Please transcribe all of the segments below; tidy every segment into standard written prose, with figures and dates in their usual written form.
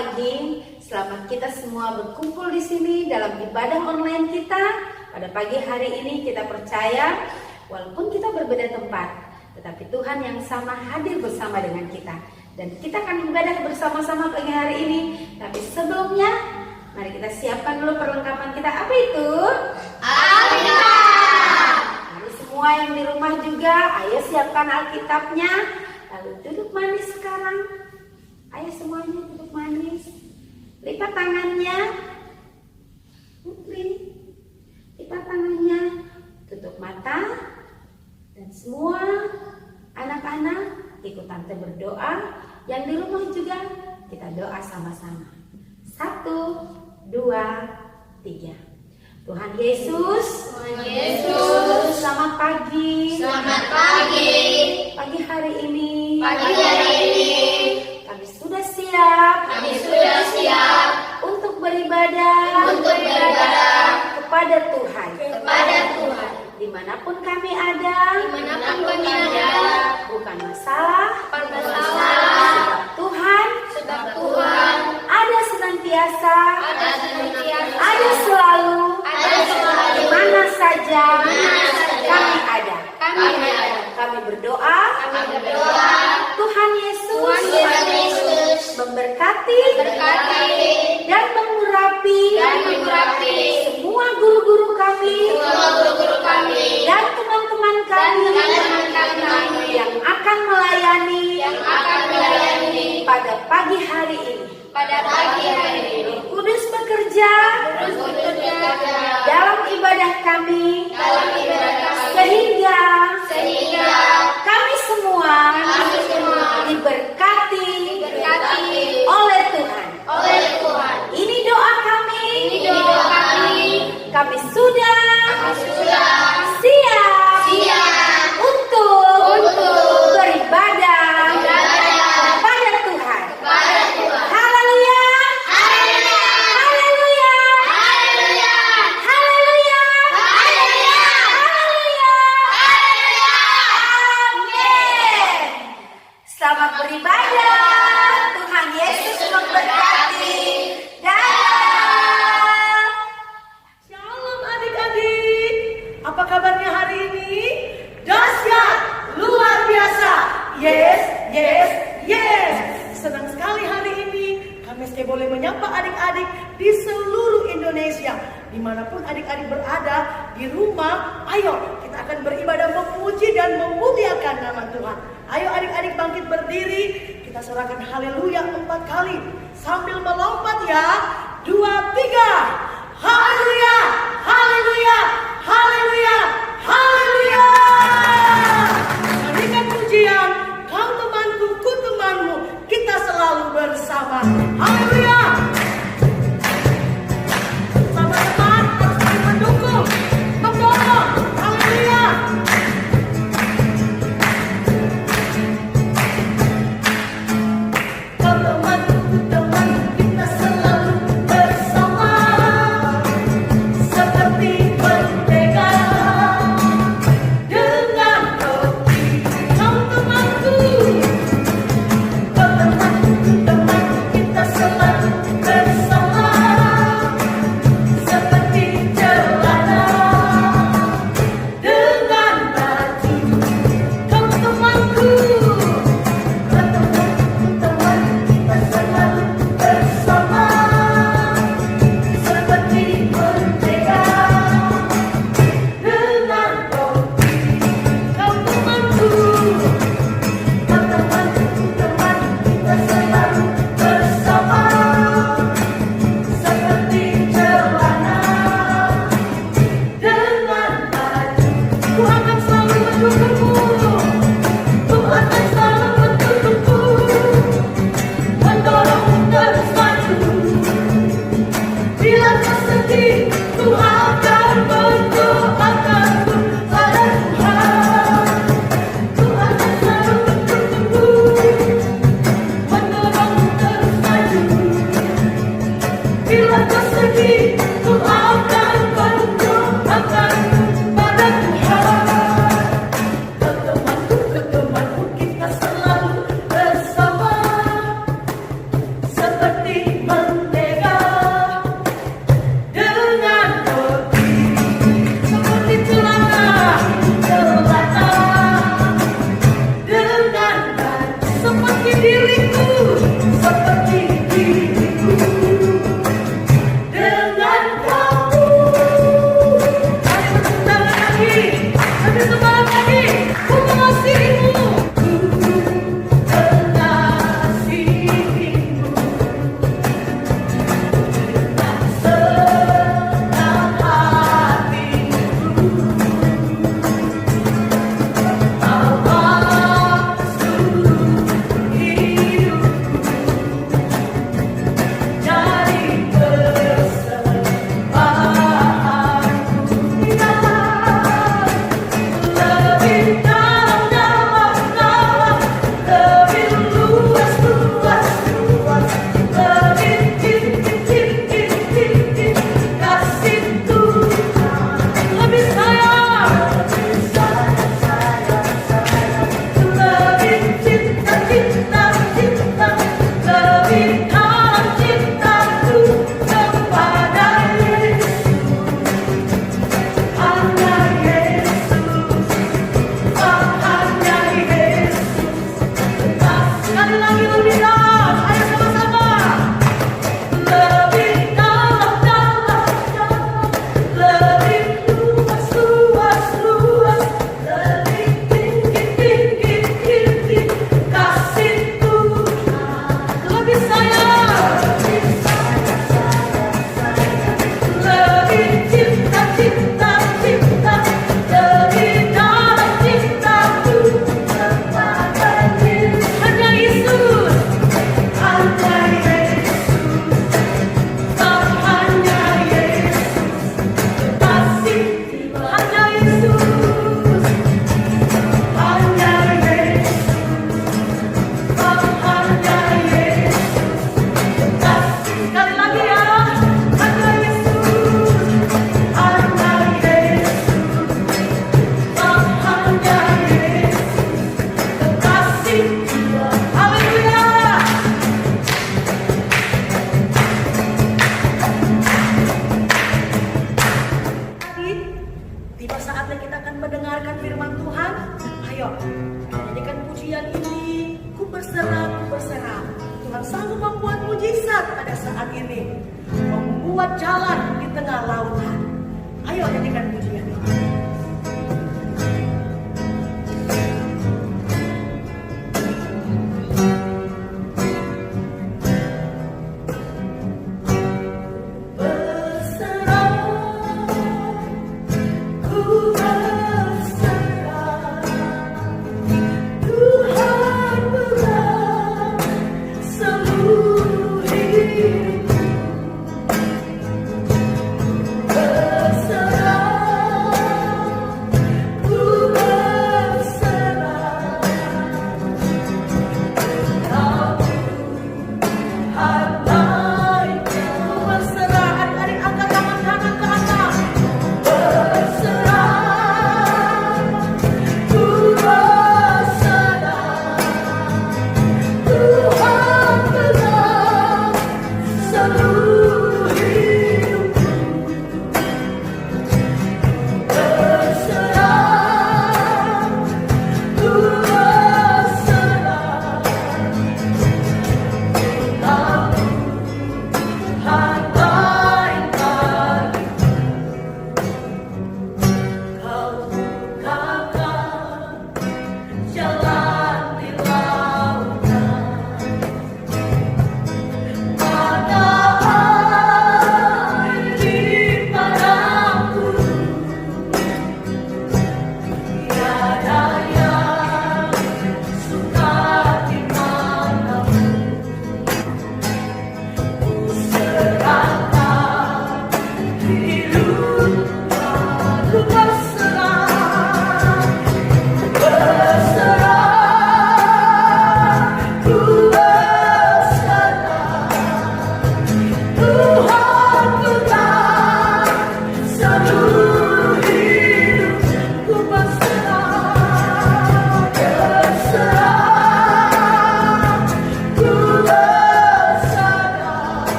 pagi. Selamat kita semua berkumpul di sini dalam ibadah online kita. Pada pagi hari ini kita percaya walaupun kita berbeda tempat, tetapi Tuhan yang sama hadir bersama dengan kita. Dan kita akan ibadah bersama-sama pagi hari ini. Tapi sebelumnya, mari kita siapkan dulu perlengkapan kita. Apa itu? Alkitab. Mari semua yang di rumah juga, ayo siapkan Alkitabnya. Lalu duduk manis sekarang. Ayo semuanya duduk manis. Lipat tangannya. Lipat tangannya. Tutup mata. Dan semua anak-anak ikut tante berdoa. Yang di rumah juga kita doa sama-sama. 1, 2, 3. Tuhan Yesus, selamat pagi. Selamat pagi. Pagi hari ini, kami sudah siap untuk beribadah, kepada Tuhan. Dimanapun kami ada, bukan masalah, sebab Tuhan ada senantiasa, ada selalu, di mana saja kami ada. Kami berdoa, Tuhan Yesus memberkati dan mengurapi semua guru-guru kami dan teman-teman kami yang akan melayani pada pagi hari ini. Roh Kudus bekerja dalam ibadah kami, sehingga kami semua diberkati oleh Tuhan. Ini doa kami. Kami sudah siap untuk beribadah kepada Tuhan. Haleluya. Amin. Selamat beribadah. Tuhan Yesus memberkati. Dadah. Shalom adik-adik, apa kabarnya hari ini? Dahsyat, luar biasa. Yes. Senang sekali hari ini kami boleh menyapa adik-adik di seluruh Indonesia. Dimanapun adik-adik berada, di rumah, ayo kita akan beribadah memuji dan memuliakan nama Tuhan. Ayo adik-adik bangkit berdiri, kita sorakan haleluya 4 kali sambil melompat ya. 2, 3. Haleluya, haleluya, haleluya, haleluya. Nyanyikan pujian, kau temanku, ku temanmu, kita selalu bersama. Haleluya. Teman-teman harus saling mendukung, mendorong. Haleluya. Kau temanku, ku temanmu, kita selalu bersama. Seperti mentega dengan roti. Kau temanku, kita selalu bersama. Seperti celana dengan baju. Kau temanku, kita selalu bersama. Seperti mentega dengan roti. Kau temanku, kita selalu bersama. Seperti celana dengan baju. Tuhan akan selalu mendukungmu. Tuhan akan selalu mendukungmu, mendorongmu terus maju. Bila kau sedih, Tuhan akan mendoakanmu pada Tuhan. Tuhan akan selalu mendukungmu, mendorongmu terus maju. Bila kau sedih, Tuhan akan mendoakanmu pada Tuhan. Temanku, kita selalu bersama. Seperti Sekali lagi ya. Hanya Yesus, hanya Yesus, hanya Yesus, kekasih Dia. Haleluya. Adik, tiba saatnya kita akan mendengarkan firman Tuhan. Ayo, nyanyikan pujian ini. Ku berserah, ku berserah. Tuhan sanggup membuat mujizat pada saat ini, membuat jalan di tengah lautan. Ayo nyanyikan pujian ini.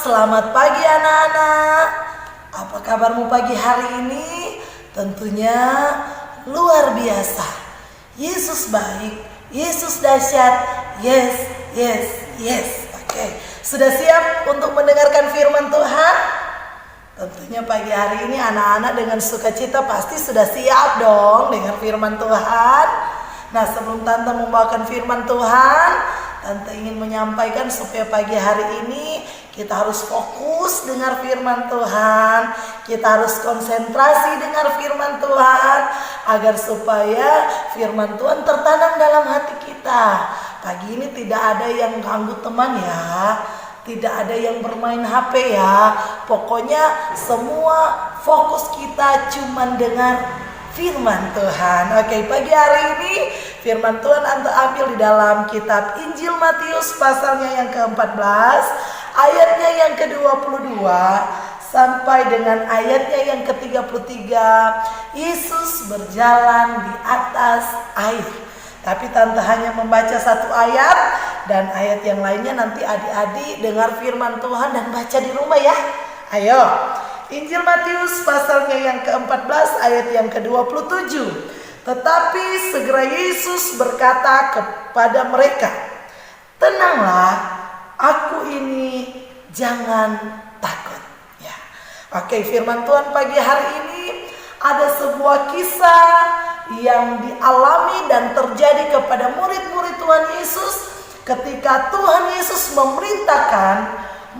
Selamat pagi anak-anak. Apa kabarmu pagi hari ini? Tentunya luar biasa. Yesus baik, Yesus dahsyat. Yes, yes, yes. Oke, sudah siap untuk mendengarkan firman Tuhan? Tentunya pagi hari ini anak-anak dengan sukacita pasti sudah siap dong dengan firman Tuhan. Nah, sebelum Tante membawakan firman Tuhan, Tante ingin menyampaikan supaya pagi hari ini kita harus fokus dengar firman Tuhan. Kita harus konsentrasi dengar firman Tuhan agar supaya firman Tuhan tertanam dalam hati kita. Pagi ini tidak ada yang ganggu teman ya. Tidak ada yang bermain HP ya. Pokoknya semua fokus kita cuman dengar firman Tuhan. Oke, pagi hari ini firman Tuhan Anda ambil di dalam kitab Injil Matius pasalnya yang ke-14, ayatnya yang ke-22 sampai dengan ayatnya yang ke-33. Yesus berjalan di atas air. Tapi Tante hanya membaca satu ayat, dan ayat yang lainnya nanti adik-adik dengar firman Tuhan dan baca di rumah ya. Ayo, Injil Matius pasalnya yang ke-14 ayat yang ke-27. Tetapi segera Yesus berkata kepada mereka, "Tenanglah, aku ini, jangan takut." Ya. Oke, firman Tuhan pagi hari ini ada sebuah kisah yang dialami dan terjadi kepada murid-murid Tuhan Yesus ketika Tuhan Yesus memerintahkan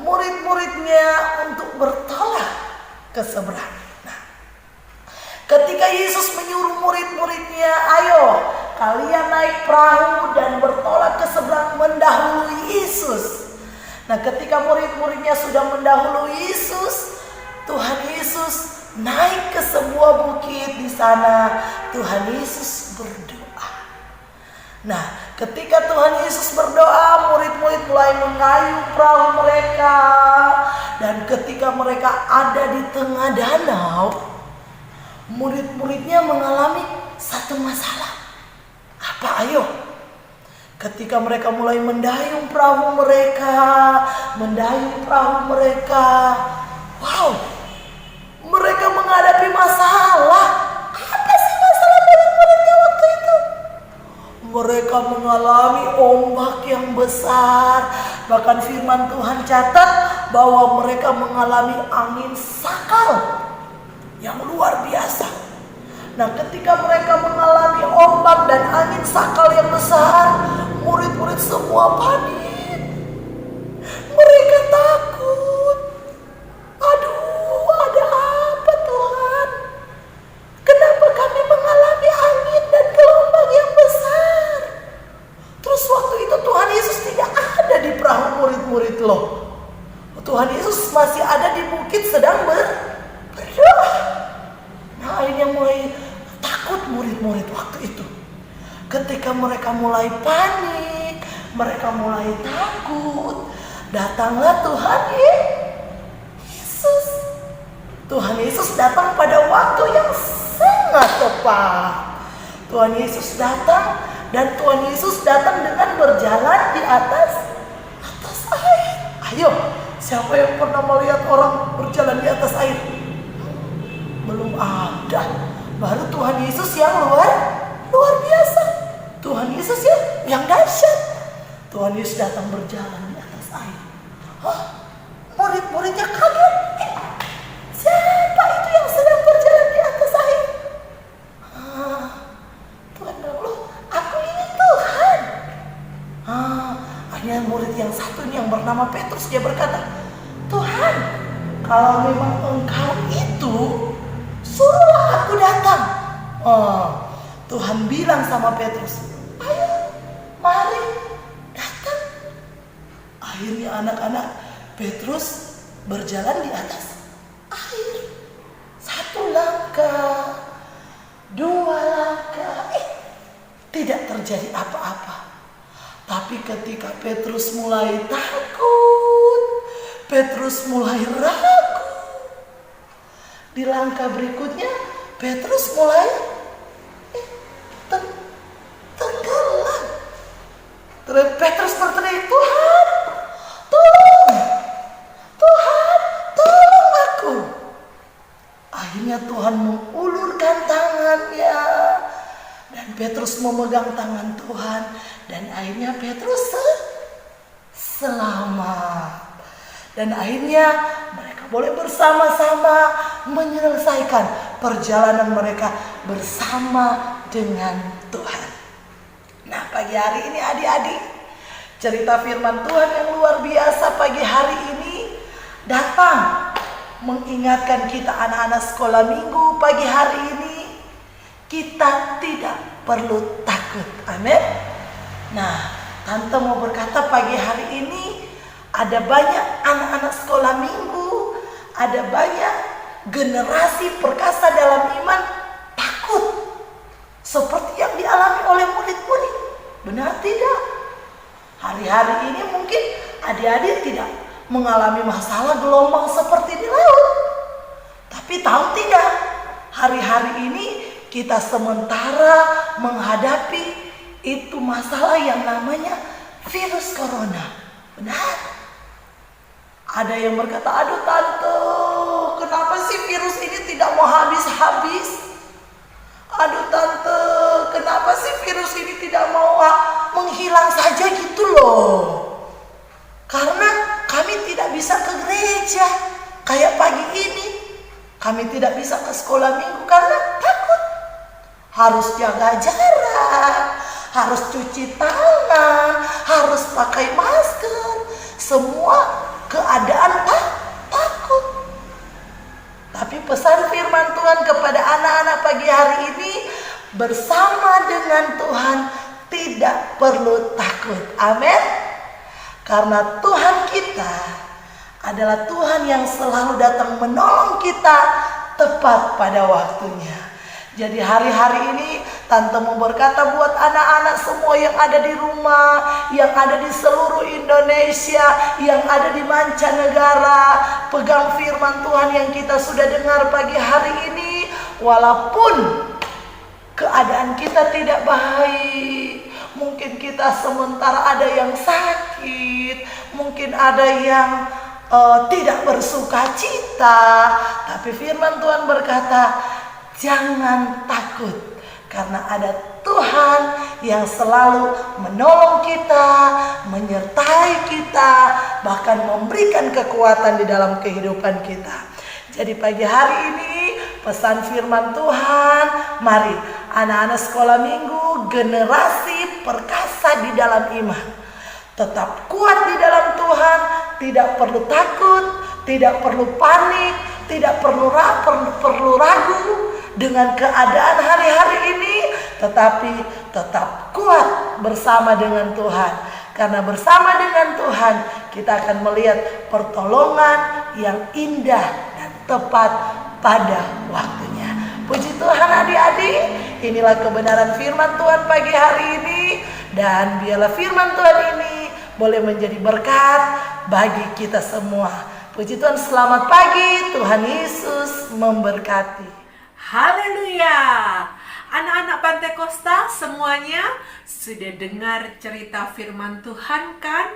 murid-muridnya untuk bertolak ke seberang. Nah, ketika Yesus menyuruh murid-muridnya, "Ayo, kalian naik perahu dan bertolak ke seberang mendahului Yesus." Nah, ketika murid-muridnya sudah mendahului Yesus, Tuhan Yesus naik ke sebuah bukit. Di sana Tuhan Yesus berdoa. Nah, ketika Tuhan Yesus berdoa, murid-murid mulai mengayuh perahu mereka. Dan ketika mereka ada di tengah danau, murid-muridnya mengalami satu masalah. Apa? Ayo. Ketika mereka mulai mendayung perahu mereka, wow, mereka menghadapi masalah. Apa sih masalah murid-muridnya waktu itu? Mereka mengalami ombak yang besar. Bahkan firman Tuhan catat bahwa mereka mengalami angin sakal yang luar biasa. Nah, ketika mereka mengalami ombak dan angin sakal yang besar, murid-murid semua panik. Mereka takut. Aduh, ada apa Tuhan? Kenapa kami mengalami angin dan gelombang yang besar? Terus waktu itu Tuhan Yesus tidak ada di perahu murid-murid loh. Tuhan Yesus masih ada di bukit sedang berdoa. Nah, akhirnya mulai takut murid-murid waktu itu. Ketika mereka mulai panik, mereka mulai takut, datanglah Tuhan Yesus. Tuhan Yesus datang pada waktu yang sangat tepat. Tuhan Yesus datang, dan Tuhan Yesus datang dengan berjalan di atas air. Ayo, siapa yang pernah melihat orang berjalan di atas air? Belum ada. Baru Tuhan Yesus yang luar biasa. Tuhan Yesus yang dahsyat. Tuhan Yesus datang berjalan di atas air. Hah? Murid-muridnya kaget. Siapa itu yang sedang berjalan di atas air? Tuhan bilang, "Loh, aku ini Tuhan." Akhirnya murid yang satu ini yang bernama Petrus, dia berkata, "Tuhan, kalau memang Engkau itu, suruhlah aku datang." Tuhan bilang sama Petrus, "Ayo, mari datang." Akhirnya anak-anak Petrus berjalan di atas air. Satu langkah, dua langkah, tidak terjadi apa-apa. Tapi ketika Petrus mulai takut, Petrus mulai ragu, di langkah berikutnya Petrus mulai tenggelam. Petrus berteriak, "Tuhan, tolong! Tuhan, tolong aku!" Akhirnya Tuhan mengulurkan tangannya, dan Petrus memegang tangan Tuhan, dan akhirnya Petrus selamat. Dan akhirnya mereka boleh bersama-sama menyelesaikan perjalanan mereka bersama dengan Tuhan. Nah, pagi hari ini adik-adik, cerita firman Tuhan yang luar biasa pagi hari ini datang mengingatkan kita anak-anak sekolah minggu pagi hari ini, kita tidak perlu takut. Amin. Nah, Tante mau berkata pagi hari ini ada banyak anak-anak sekolah minggu, ada banyak generasi perkasa dalam iman takut. seperti yang dialami oleh murid-murid. Benar tidak? Hari-hari ini mungkin adik-adik tidak mengalami masalah gelombang seperti di laut. Tapi tahu tidak, hari-hari ini kita sementara menghadapi itu masalah yang namanya virus corona. Benar? Ada yang berkata, aduh tante, kenapa sih virus ini tidak mau habis-habis? Aduh tante, kenapa sih virus ini tidak mau menghilang saja gitu loh? Karena kami tidak bisa ke gereja. Kayak pagi ini kami tidak bisa ke sekolah minggu karena takut. Harus jaga jarak, harus cuci tangan, harus pakai masker. Semua keadaan takut. Tapi pesan firman Tuhan kepada anak-anak pagi hari ini, bersama dengan Tuhan tidak perlu takut. Amin. Karena Tuhan kita adalah Tuhan yang selalu datang menolong kita tepat pada waktunya. Jadi hari-hari ini Tante mau berkata buat anak-anak semua yang ada di rumah, yang ada di seluruh Indonesia, yang ada di mancanegara, pegang firman Tuhan yang kita sudah dengar pagi hari ini. Walaupun keadaan kita tidak baik, mungkin kita sementara ada yang sakit, mungkin ada yang tidak bersuka cita, tapi firman Tuhan berkata, jangan takut. Karena ada Tuhan yang selalu menolong kita, menyertai kita, bahkan memberikan kekuatan di dalam kehidupan kita. Jadi pagi hari ini pesan firman Tuhan, mari anak-anak sekolah minggu, generasi perkasa di dalam iman. Tetap kuat di dalam Tuhan, tidak perlu takut, tidak perlu panik, tidak perlu ragu dengan keadaan hari-hari ini, tetapi tetap kuat bersama dengan Tuhan. Karena bersama dengan Tuhan kita akan melihat pertolongan yang indah dan tepat pada waktunya. Puji Tuhan adik-adik, inilah kebenaran firman Tuhan pagi hari ini. Dan biarlah firman Tuhan ini boleh menjadi berkat bagi kita semua. Puji Tuhan, selamat pagi, Tuhan Yesus memberkati. Haleluya. Anak-anak Pantai Kosta semuanya sudah dengar cerita firman Tuhan kan?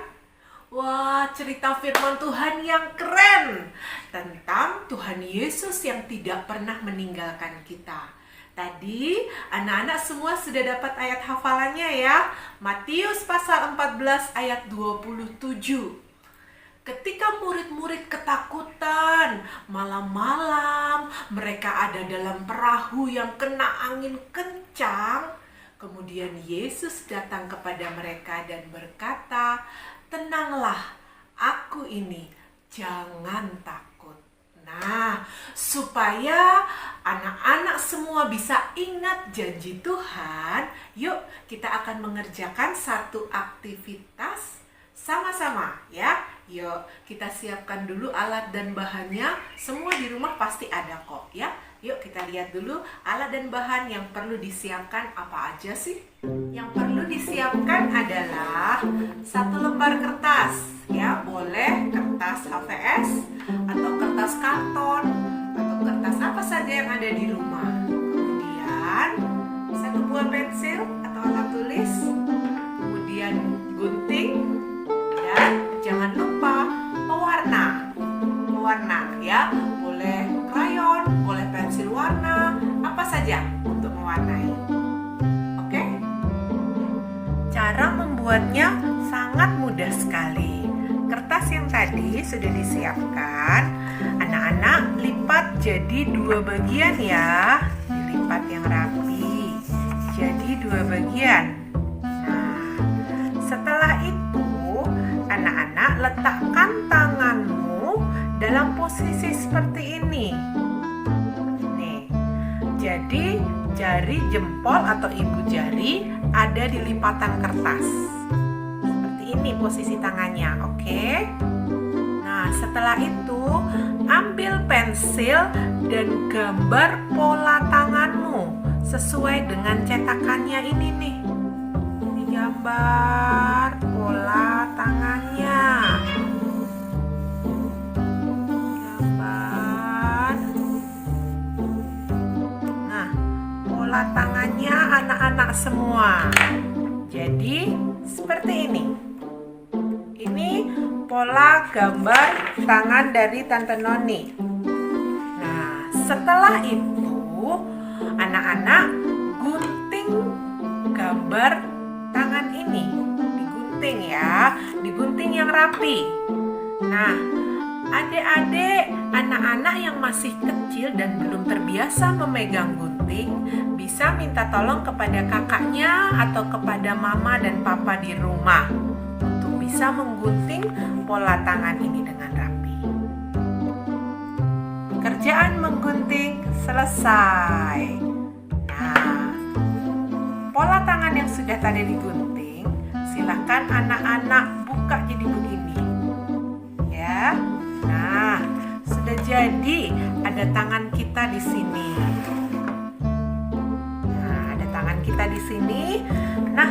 Wah, cerita firman Tuhan yang keren tentang Tuhan Yesus yang tidak pernah meninggalkan kita. Tadi anak-anak semua sudah dapat ayat hafalannya ya. Matius pasal 14 ayat 27. Ketika murid-murid ketakutan, malam-malam mereka ada dalam perahu yang kena angin kencang. Kemudian Yesus datang kepada mereka dan berkata, "Tenanglah, aku ini, jangan takut." Nah, supaya anak-anak semua bisa ingat janji Tuhan, yuk kita akan mengerjakan satu aktivitas sama-sama ya. Yuk, kita siapkan dulu alat dan bahannya. Semua di rumah pasti ada kok ya. Yuk kita lihat dulu alat dan bahan yang perlu disiapkan apa aja sih. Yang perlu disiapkan adalah 1 lembar kertas ya. Boleh kertas HVS atau kertas karton atau kertas apa saja yang ada di rumah. Kemudian 1 buah pensil atau alat tulis. Kemudian gunting. Dan jangan lupa pewarna ya. Boleh krayon, boleh pensil warna, apa saja untuk mewarnai. Oke? Cara membuatnya sangat mudah sekali. Kertas yang tadi sudah disiapkan. Anak-anak lipat jadi 2 bagian ya. Dilipat yang rapi. Jadi 2 bagian. Nah, setelah itu anak-anak letakkan tanganmu dalam posisi seperti ini. Nih, jadi jari jempol atau ibu jari ada di lipatan kertas. Seperti ini posisi tangannya, oke? Nah, setelah itu ambil pensil dan gambar pola tanganmu sesuai dengan cetakannya ini nih. Ini gambar pola tangannya. Gambar. Nah, pola tangannya anak-anak semua. Jadi seperti ini. Ini pola gambar tangan dari Tante Noni. Nah, setelah itu anak-anak gunting gambar tangan ini. Digunting ya, digunting yang rapi. Nah, adik-adik, anak-anak yang masih kecil dan belum terbiasa memegang gunting, bisa minta tolong kepada kakaknya atau kepada mama dan papa di rumah untuk bisa menggunting pola tangan ini dengan rapi. Kerjaan menggunting selesai. Nah, pola tangan yang sudah tadi digunting, silakan anak-anak buka jadi begini. Ya. Nah, sudah jadi ada tangan kita di sini. Nah, ada tangan kita di sini. Nah,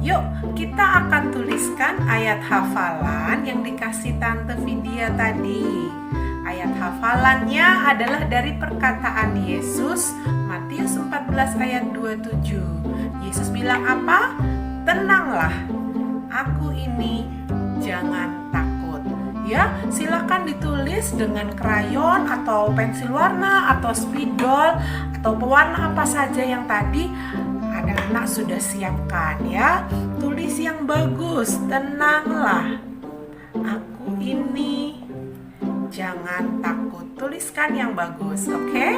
yuk kita akan tuliskan ayat hafalan yang dikasih Tante Vidya tadi. Ayat hafalannya adalah dari perkataan Yesus, Matius 14 ayat 27. Yesus bilang apa? Tenanglah, aku ini, jangan takut. Ya, silakan ditulis dengan krayon atau pensil warna atau spidol atau pewarna apa saja yang tadi anak-anak sudah siapkan ya. Tulis yang bagus, tenanglah, aku ini, jangan takut. Tuliskan yang bagus, oke?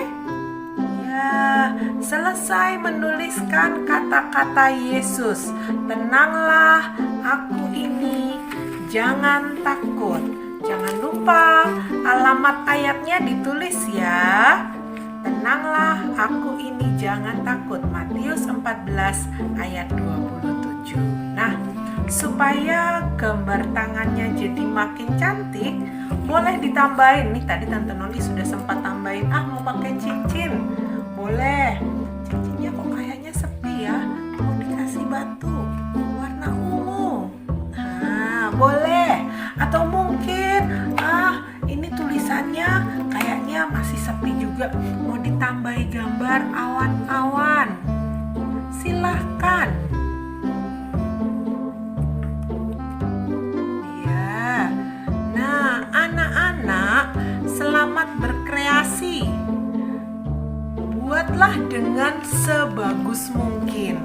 Ya, selesai menuliskan kata-kata Yesus. Tenanglah, aku ini, jangan takut. Jangan lupa alamat ayatnya ditulis ya. Tenanglah, aku ini, jangan takut. Matius 14 ayat 27. Nah, supaya gambar tangannya jadi makin cantik, boleh ditambahin. Nih tadi Tante Noni sudah sempat tambahin, mau pakai cincin. Boleh. Cincinnya kok kayaknya sepi ya. Mau dikasih batu warna ungu. Nah, boleh. Atau mungkin ini tulisannya kayaknya masih sepi juga. Mau ditambahi gambar awan-awan. Silahkan. Ya. Nah, anak-anak, selamat berkreasi. Buatlah dengan sebagus mungkin.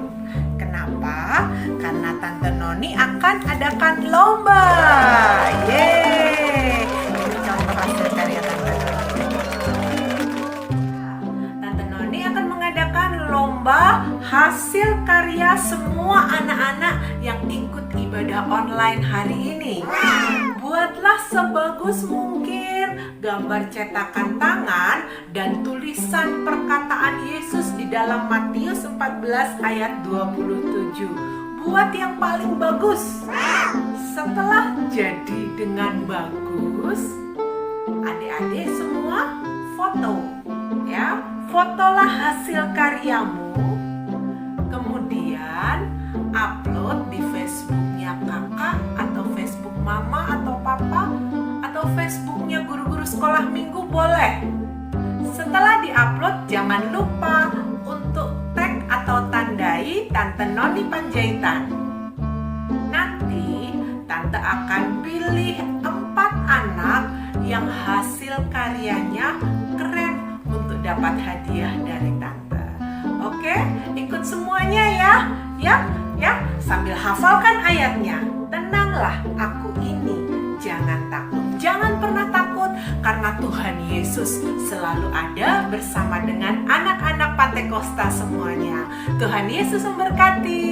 Kenapa? Karena Tante Noni akan adakan lomba. Yeay! Ini contoh hasil karya Tante Noni. Tante Noni akan mengadakan lomba hasil karya semua anak-anak yang ikut ibadah online hari ini. Buatlah sebagus mungkin gambar cetakan tangan dan tulisan perkataan Yesus di dalam Matius 14 ayat 27. Buat yang paling bagus. Setelah jadi dengan bagus, adik-adik semua foto. Ya, fotolah hasil karyamu. Kemudian upload di Facebooknya kakak atau Facebook mama atau papa atau Facebooknya guru-guru sekolah minggu boleh. Setelah diupload, jangan lupa untuk tag atau tandai Tante Noni Panjaitan. Nanti Tante akan pilih 4 anak yang hasil karyanya keren untuk dapat hadiah dari Tante. Oke, ikut semuanya ya. Ya, sambil hafalkan ayatnya. Tenanglah, aku ini, jangan takut. Jangan pernah takut karena Tuhan Yesus selalu ada bersama dengan anak-anak Pantai Kosta semuanya. Tuhan Yesus memberkati.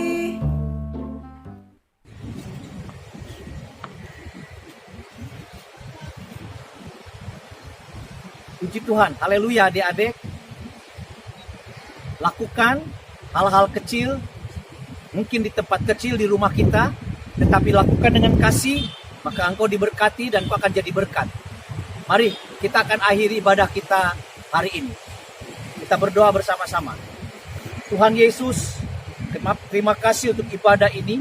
Puji Tuhan, haleluya adik-adik. Lakukan hal-hal kecil, mungkin di tempat kecil di rumah kita, tetapi lakukan dengan kasih, maka engkau diberkati dan engkau akan jadi berkat. Mari kita akan akhiri ibadah kita hari ini. Kita berdoa bersama-sama. Tuhan Yesus, terima kasih untuk ibadah ini.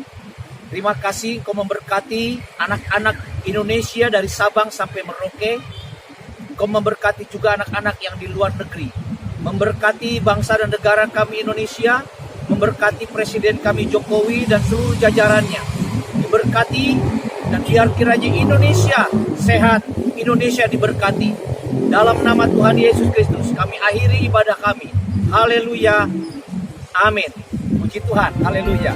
Terima kasih Engkau memberkati anak-anak Indonesia dari Sabang sampai Merauke. Engkau memberkati juga anak-anak yang di luar negeri. Memberkati bangsa dan negara kami Indonesia. Memberkati Presiden kami Jokowi dan seluruh jajarannya. Diberkati dan biar kiranya Indonesia sehat, Indonesia diberkati. Dalam nama Tuhan Yesus Kristus kami akhiri ibadah kami. Haleluya. Amin. Puji Tuhan. Haleluya.